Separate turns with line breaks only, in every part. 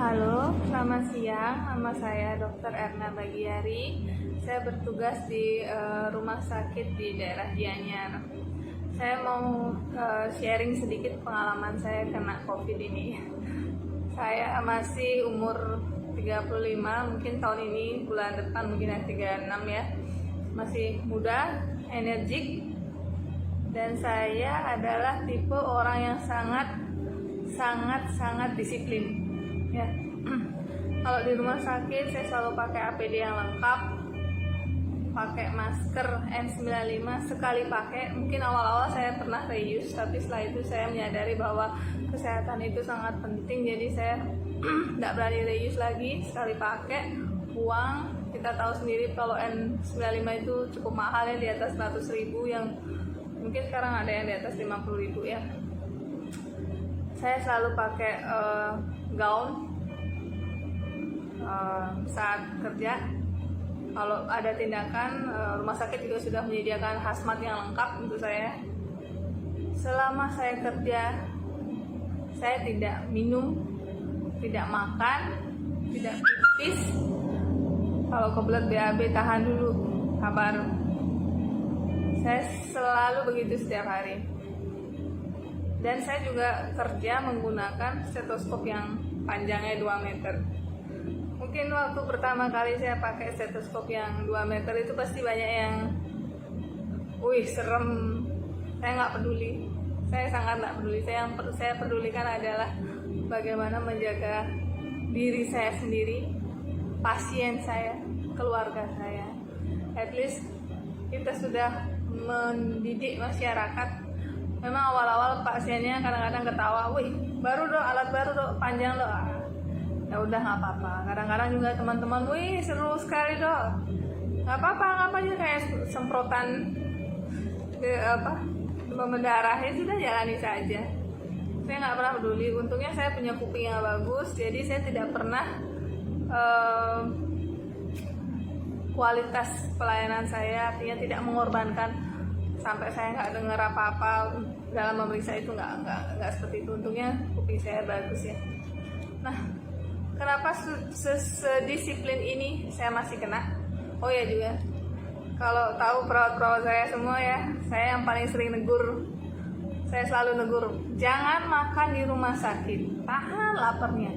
Halo, selamat siang. Nama saya Dr. Erna Bagiari. Saya bertugas di rumah sakit di daerah Gianyar. Saya mau sharing sedikit pengalaman saya kena COVID ini. Saya masih umur 35, mungkin tahun ini bulan depan mungkin 36 ya. Masih muda, energik, dan saya adalah tipe orang yang sangat disiplin. Ya, kalau di rumah sakit saya selalu pakai APD yang lengkap, pakai masker N95 sekali pakai. Mungkin awal-awal saya pernah reuse, tapi setelah itu saya menyadari bahwa kesehatan itu sangat penting, jadi saya tidak berani reuse lagi, sekali pakai, buang. Kita tahu sendiri kalau N95 itu cukup mahal ya, di atas 100.000, yang mungkin sekarang ada yang di atas 50.000 ya. Saya selalu pakai gaun saat kerja. Kalau ada tindakan, rumah sakit juga sudah menyediakan hazmat yang lengkap untuk saya. Selama saya kerja, saya tidak minum, tidak makan, tidak pipis. Kalau kebelet BAB tahan dulu, kabar. Saya selalu begitu setiap hari. Dan saya juga kerja menggunakan stetoskop yang panjangnya 2 meter. Mungkin waktu pertama kali saya pakai stetoskop yang 2 meter itu pasti banyak yang serem. Saya nggak peduli. Saya sangat nggak peduli. Yang saya pedulikan adalah bagaimana menjaga diri saya sendiri, pasien saya, keluarga saya. At least kita sudah mendidik masyarakat. Memang awal-awal pasiennya kadang-kadang ketawa, baru dong, alat baru dong, panjang dong. Ya udah, nggak apa-apa. Kadang-kadang juga teman-teman, seru sekali dong. Nggak apa-apa aja, kayak semprotan demam berdarah, ya sudah, jalani saja. Saya nggak pernah peduli. Untungnya saya punya kuping yang bagus, jadi saya tidak pernah kualitas pelayanan saya, artinya tidak mengorbankan sampai saya nggak dengar apa-apa dalam memeriksa. Itu nggak seperti itu. Untungnya kuping saya bagus ya. Nah, kenapa sedisiplin ini saya masih kena? Oh ya juga, kalau tahu perawat-perawat saya semua ya, saya yang paling sering negur. Saya selalu negur, jangan makan di rumah sakit, tahan laparnya.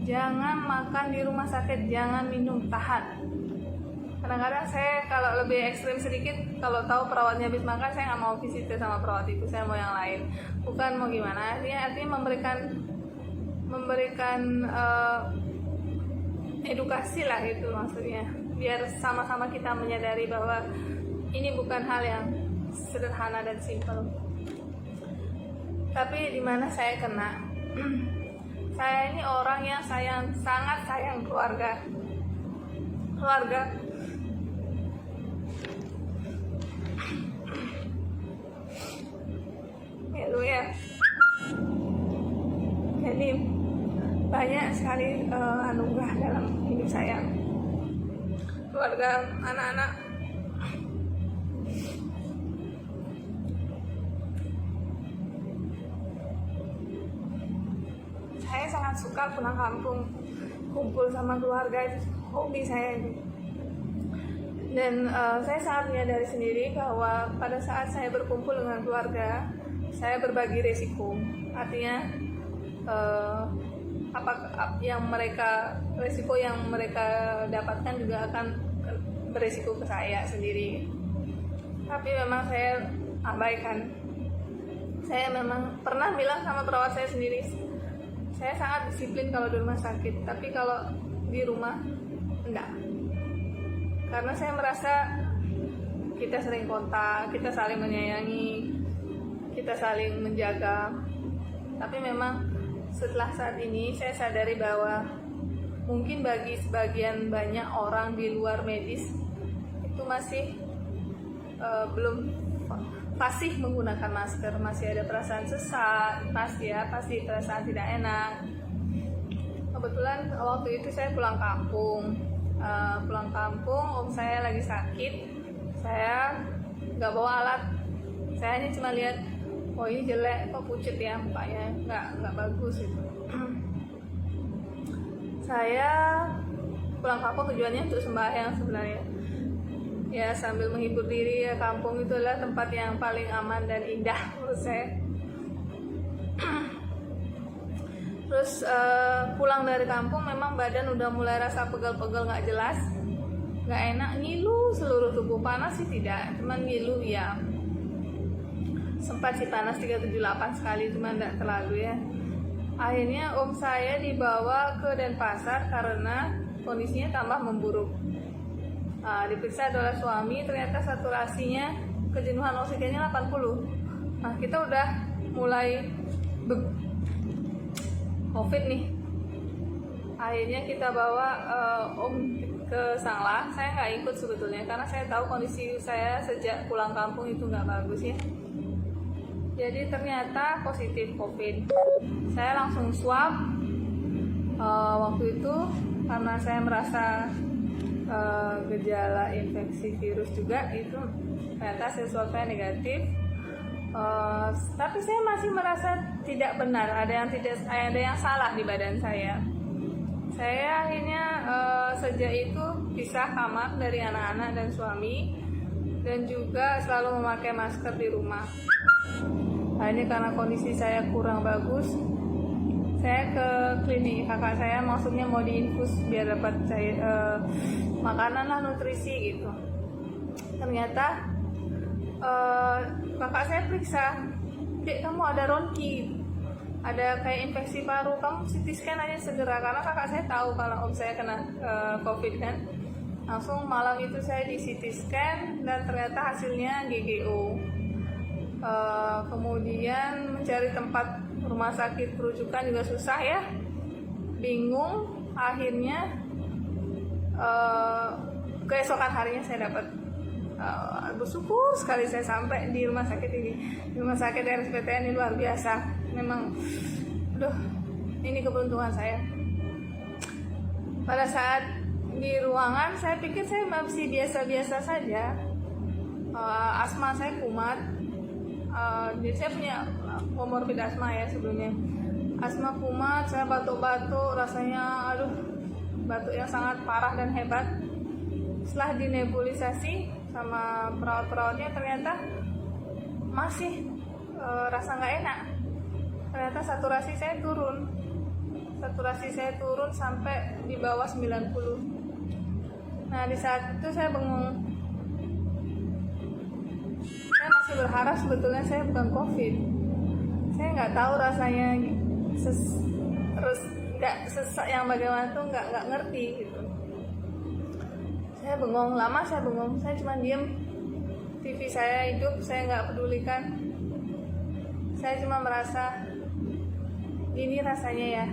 Jangan makan di rumah sakit, jangan minum, tahan. Kadang-kadang saya kalau lebih ekstrim sedikit, kalau tahu perawatnya habis makan, saya nggak mau visit sama perawat itu, saya mau yang lain. Bukan mau gimana, artinya memberikan edukasi lah, itu maksudnya, biar sama-sama kita menyadari bahwa ini bukan hal yang sederhana dan simpel. Tapi di mana saya kena, saya ini orang yang sangat sayang keluarga. Ya, jadi banyak sekali anugerah dalam hidup saya, keluarga, anak-anak. Saya sangat suka pulang kampung, kumpul sama keluarga, itu hobi saya itu. Dan saya sangat menyadari sendiri bahwa pada saat saya berkumpul dengan keluarga, saya berbagi resiko. Artinya resiko yang mereka dapatkan juga akan beresiko ke saya sendiri. Tapi memang saya abaikan. Saya memang pernah bilang sama perawat saya sendiri, saya sangat disiplin kalau di rumah sakit, tapi kalau di rumah enggak. Karena saya merasa kita sering kontak, kita saling menyayangi, kita saling menjaga. Tapi memang setelah saat ini saya sadari bahwa mungkin bagi sebagian banyak orang di luar medis itu masih belum fasih menggunakan masker, masih ada perasaan sesak, pasti perasaan tidak enak. Kebetulan waktu itu saya pulang kampung, om saya lagi sakit. Saya nggak bawa alat, saya hanya cuma lihat, oh ini jelek, kok pucet ya mukanya, nggak bagus gitu. Saya pulang kampung tujuannya untuk sembahyang sebenarnya. Ya sambil menghibur diri ya, kampung itu adalah tempat yang paling aman dan indah menurut saya. Terus pulang dari kampung memang badan udah mulai rasa pegel-pegel nggak jelas, nggak enak, ngilu seluruh tubuh. Panas sih tidak, cuman ngilu ya. Sempat sih panas 378 sekali, cuman nggak terlalu ya. Akhirnya om saya dibawa ke Denpasar karena kondisinya tambah memburuk. Diperiksa oleh suami, ternyata saturasinya kejenuhan oksigennya 80. Nah kita udah mulai COVID nih. Akhirnya kita bawa om ke Sanglah. Saya nggak ikut sebetulnya karena saya tahu kondisi saya sejak pulang kampung itu nggak bagus ya. Jadi ternyata positif COVID. Saya langsung swab. Waktu itu karena saya merasa gejala infeksi virus juga, itu ternyata hasil swab saya negatif. Tapi saya masih merasa tidak benar, ada yang salah di badan saya. Saya akhirnya sejak itu pisah kamar dari anak-anak dan suami, dan juga selalu memakai masker di rumah. Akhirnya karena kondisi saya kurang bagus, saya ke klinik kakak saya, maksudnya mau diinfus biar dapat makanan lah, nutrisi gitu. Ternyata kakak saya periksa, "Dek, kamu ada ronki, ada kayak infeksi paru, kamu CT scan aja segera." Karena kakak saya tahu kalau om saya kena COVID kan. Langsung malam itu saya di CT scan dan ternyata hasilnya GGO. Kemudian mencari tempat rumah sakit rujukan juga susah ya, bingung. Akhirnya keesokan harinya saya dapat, bersyukur sekali saya sampai di rumah sakit ini. Di rumah sakit RSPTN ini luar biasa memang. Ini keberuntungan saya. Pada saat di ruangan saya pikir saya masih biasa-biasa saja. Asma saya kumat. Jadi saya punya komorbid asma ya sebelumnya. Asma kumat, saya batuk-batuk, rasanya batuk yang sangat parah dan hebat. Setelah dinebulisasi sama perawat-perawatnya, ternyata masih rasa nggak enak. Ternyata saturasi saya turun sampai di bawah 90. Nah di saat itu saya bengong. Saya masih berharap sebetulnya saya bukan COVID. Saya nggak tahu rasanya sesak yang bagaimana tuh, nggak ngerti gitu. Saya bengong, lama saya bengong. Saya cuma diem, TV saya hidup, saya nggak pedulikan. Saya cuma merasa ini rasanya ya,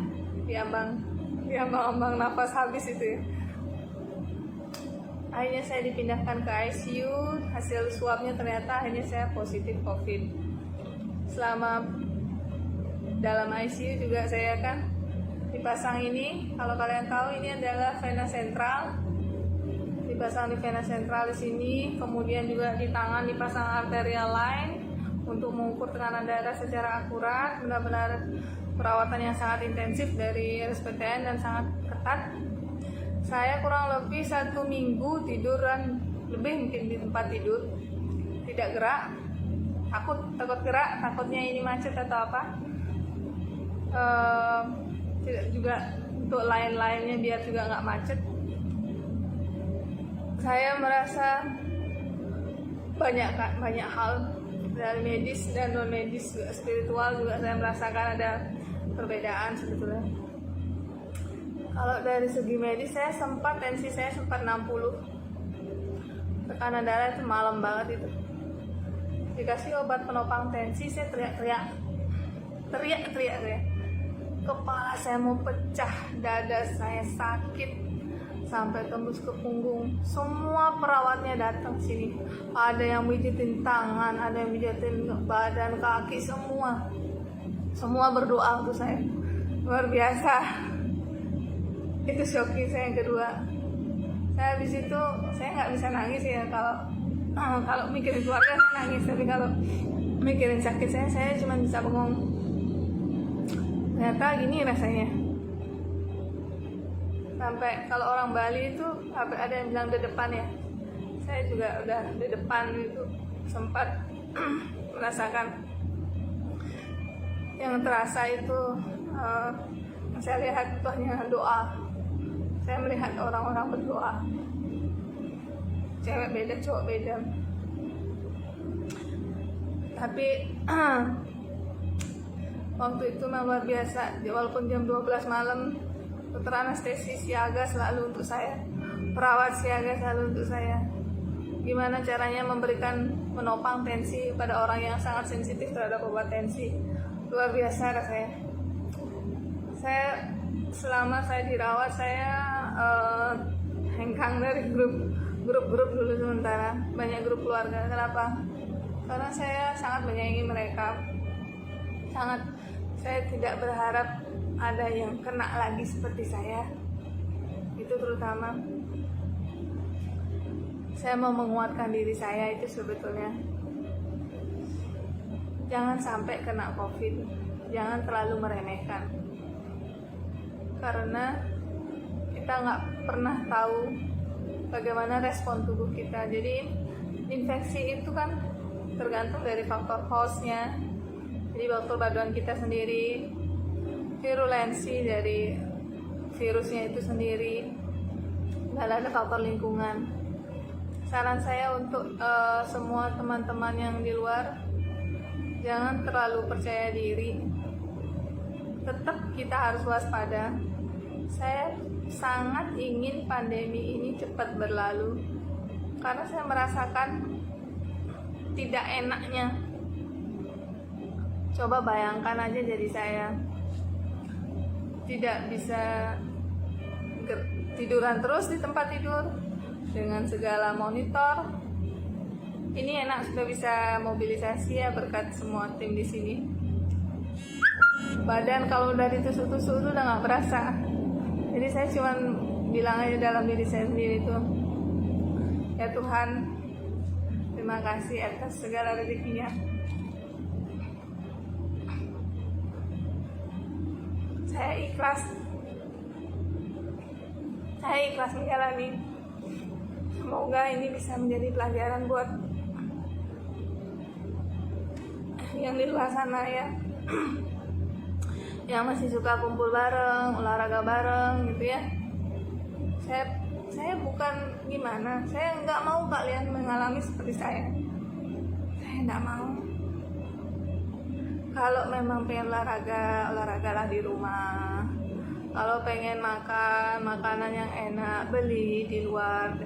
diambang-ambang nafas habis itu ya. Akhirnya saya dipindahkan ke ICU. Hasil swabnya ternyata akhirnya saya positif COVID. Selama dalam ICU juga saya kan dipasang ini. Kalau kalian tahu, ini adalah vena sentral. Dipasang di vena sentral di sini. Kemudian juga di tangan dipasang arterial line untuk mengukur tekanan darah secara akurat. Benar-benar perawatan yang sangat intensif dari RSPTN dan sangat ketat. Saya kurang lebih 1 minggu tiduran lebih mungkin di tempat tidur, tidak gerak, takut gerak, takutnya ini macet atau apa. Tidak juga untuk lain-lainnya biar juga nggak macet. Saya merasa banyak hal dari medis dan non medis, juga spiritual juga saya merasakan ada perbedaan sebetulnya. Kalau dari segi medis, tensi saya sempat 60. Tekanan darah itu malam banget itu. Dikasih obat penopang tensi, saya teriak-teriak. Kepala saya mau pecah, dada saya sakit sampai tembus ke punggung. Semua perawatnya datang sini. Ada yang mijitin tangan, ada yang mijitin badan, kaki, semua berdoa untuk saya. Luar biasa. Itu shocking saya yang kedua. Saya habis itu saya nggak bisa nangis ya, kalau mikirin keluarga saya nangis, tapi kalau mikirin sakit saya cuma bisa bengong. Ternyata gini rasanya. Sampai kalau orang Bali itu ada yang bilang di depan ya, saya juga udah di depan itu sempat merasakan yang terasa itu. Saya lihat itu hanya doa. Saya melihat orang-orang berdoa, cewek beda, cowok beda. Tapi waktu itu memang luar biasa. Walaupun jam 12 malam, dokter anestesi siaga selalu untuk saya, perawat siaga selalu untuk saya. Gimana caranya menopang tensi pada orang yang sangat sensitif terhadap obat tensi. Luar biasa rasanya. Selama saya dirawat, saya hengkang dari grup dulu sementara, banyak grup keluarga. Kenapa? Karena saya sangat menyayangi mereka. Saya tidak berharap ada yang kena lagi seperti saya. Itu terutama saya mau menguatkan diri saya itu sebetulnya. Jangan sampai kena COVID, jangan terlalu meremehkan. Karena kita nggak pernah tahu bagaimana respon tubuh kita. Jadi infeksi itu kan tergantung dari faktor hostnya, jadi faktor badan kita sendiri, virulensi dari virusnya itu sendiri, dan ada faktor lingkungan. Saran saya untuk semua teman-teman yang di luar, jangan terlalu percaya diri, tetap kita harus waspada. Saya sangat ingin pandemi ini cepat berlalu, karena saya merasakan tidak enaknya. Coba bayangkan aja, jadi saya tidak bisa tiduran terus di tempat tidur dengan segala monitor. Ini enak sudah bisa mobilisasi ya, berkat semua tim di sini. Badan kalau udah ditusuk-tusuk itu udah nggak berasa. Jadi saya cuma bilang aja dalam diri saya sendiri tuh, ya Tuhan, terima kasih atas segala rezekinya. Saya ikhlas menjalani. Semoga ini bisa menjadi pelajaran buat yang di luar sana ya, yang masih suka kumpul bareng, olahraga bareng gitu ya. Saya bukan gimana, saya nggak mau kalian mengalami seperti saya nggak mau. Kalau memang pengen olahragalah di rumah. Kalau pengen makan makanan yang enak, beli di luar,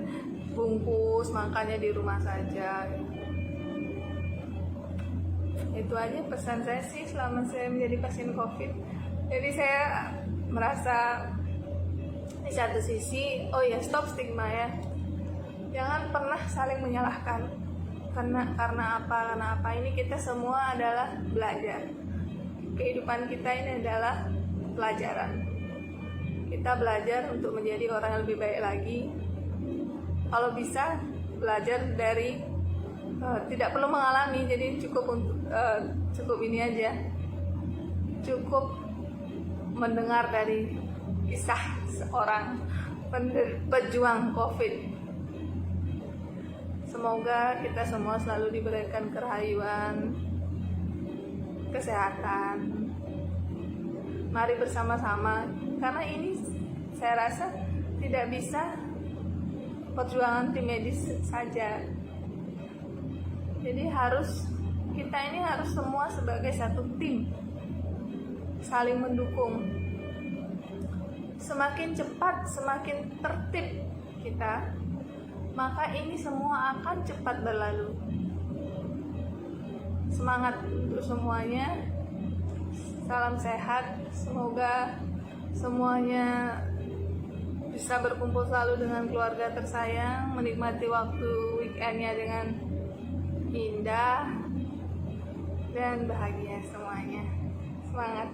bungkus, makannya di rumah saja. Itu aja pesan saya sih selama saya menjadi pasien COVID. Jadi saya merasa di satu sisi, stop stigma ya. Jangan pernah saling menyalahkan. Karena apa? Ini kita semua adalah belajar. Kehidupan kita ini adalah pelajaran. Kita belajar untuk menjadi orang yang lebih baik lagi. Kalau bisa belajar dari tidak perlu mengalami, jadi cukup ini aja, cukup mendengar dari kisah seorang pejuang COVID. Semoga kita semua selalu diberikan kerahayuan, kesehatan. Mari bersama-sama, karena ini saya rasa tidak bisa perjuangan tim medis saja. Jadi kita ini harus semua sebagai satu tim, saling mendukung. Semakin cepat, semakin tertib kita, maka ini semua akan cepat berlalu. Semangat untuk semuanya, salam sehat, semoga semuanya bisa berkumpul selalu dengan keluarga tersayang, menikmati waktu weekendnya dengan indah dan bahagia semuanya. Semangat.